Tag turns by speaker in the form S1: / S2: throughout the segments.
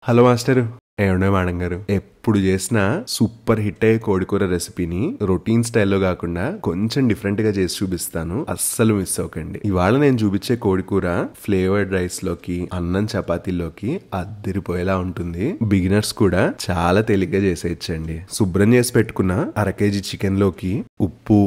S1: Hello master. ఏమండే madam గారు, ఎప్పుడు చేసినా సూపర్ హిట్ అయ్యే కోడికూర రెసిపీని రొటీన్ స్టైల్లో కాకుండా కొంచెం డిఫరెంట్ గా చేసి చూపిస్తాను. అస్సలు మిస్ అవ్వకండి. ఇవాళ నేను చూపించే కోడికూర ఫ్లేవర్డ్ రైస్ లోకి, అన్నం చపాతీలోకి అద్దిరిపోయేలా ఉంటుంది. బిగినర్స్ కూడా చాలా తేలిగ్గా చేసేయచ్చండి. శుభ్రం చేసి పెట్టుకున్న 1/2 కేజీ చికెన్ లోకి ఉప్పు,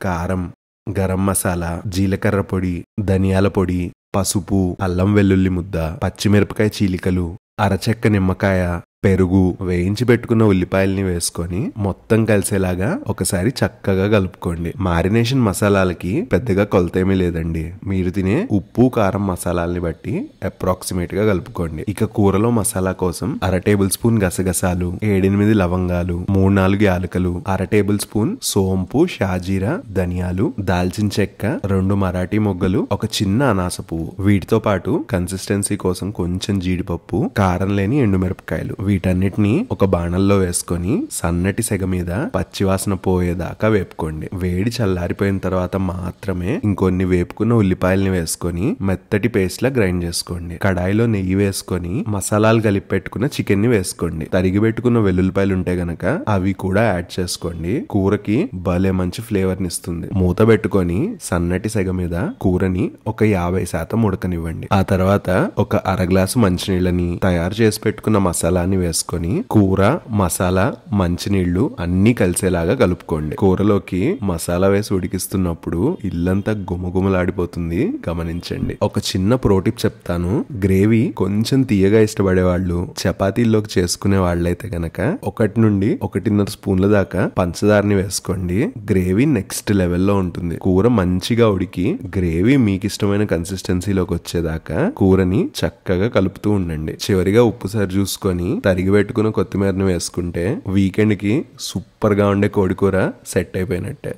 S1: కారం, గరం మసాలా, జీలకర్ర పొడి, ధనియాల పొడి, పసుపు, అల్లం వెల్లుల్లి ముద్ద, పచ్చిమిరపకాయ చీలికలు, అరచెక్క నిమ్మకాయ, పెరుగు, వేయించి పెట్టుకున్న ఉల్లిపాయల్ని వేసుకొని మొత్తం కలిసేలాగా ఒకసారి చక్కగా కలుపుకోండి. మారినేషన్ మసాలాలకి పెద్దగా కొలతేమీ లేదండి. మీరు తినే ఉప్పు, కారం మసాలాల్ని బట్టి అప్రాక్సిమేట్ గా కలుపుకోండి. ఇక కూరలో మసాలా కోసం 1/2 టేబుల్ స్పూన్ గసగసాలు, 7-8 లవంగాలు, 3-4 యాలకలు, 1/2 టేబుల్ స్పూన్ సోంపు, షాజీరా, ధనియాలు, దాల్చిన చెక్క, 2 మరాఠీ మొగ్గలు, ఒక చిన్న అనాస పువ్వు. వీటితో పాటు కన్సిస్టెన్సీ కోసం కొంచెం జీడిపప్పు, కారం లేని ఎండుమిరపకాయలు. వీటన్నిటిని ఒక బాణల్లో వేసుకొని సన్నటి సెగ మీద పచ్చివాసన పోయేదాకా వేపుకోండి. వేడి చల్లారిపోయిన తర్వాత మాత్రమే ఇంకొన్ని వేపుకున్న ఉల్లిపాయల్ని వేసుకొని మెత్తటి పేస్ట్ లా గ్రైండ్ చేసుకోండి. కడాయిలో నెయ్యి వేసుకొని మసాలాలు కలిపి పెట్టుకున్న చికెన్ ని వేసుకోండి. తరిగి పెట్టుకున్న వెల్లుల్లిపాయలు ఉంటే గనక అవి కూడా యాడ్ చేసుకోండి. కూరకి భలే మంచి ఫ్లేవర్ ని ఇస్తుంది. మూత పెట్టుకొని సన్నటి సెగ మీద కూరని ఒక 50% ఉడకనివ్వండి. ఆ తర్వాత ఒక 1/2 గ్లాసు మంచినీళ్ళని, తయారు చేసి పెట్టుకున్న మసాలాని వేసుకొని కూర, మసాలా, మంచినీళ్లు అన్ని కలిసేలాగా కలుపుకోండి. కూరలోకి మసాలా వేసి ఉడికిస్తున్నప్పుడు ఇల్లంతా గుమగుమలాడిపోతుంది, గమనించండి. ఒక చిన్న ప్రోటిప్ చెప్తాను. గ్రేవీ కొంచెం తీయగా ఇష్టపడే వాళ్ళు, చపాతీల్లోకి చేసుకునే వాళ్ళైతే గనక 1 నుండి 1.5 స్పూన్ల దాకా పంచదారని వేసుకోండి. గ్రేవీ నెక్స్ట్ లెవెల్లో ఉంటుంది. కూర మంచిగా ఉడికి గ్రేవీ మీకు ఇష్టమైన కన్సిస్టెన్సీలోకి వచ్చేదాకా కూరని చక్కగా కలుపుతూ ఉండండి. చివరిగా ఉప్పు సరి చూసుకొని తరిగి పెట్టుకున్న కొత్తిమీరని వేసుకుంటే వీకెండ్ కి సూపర్ గా ఉండే కోడికూర సెట్ అయిపోయినట్టే.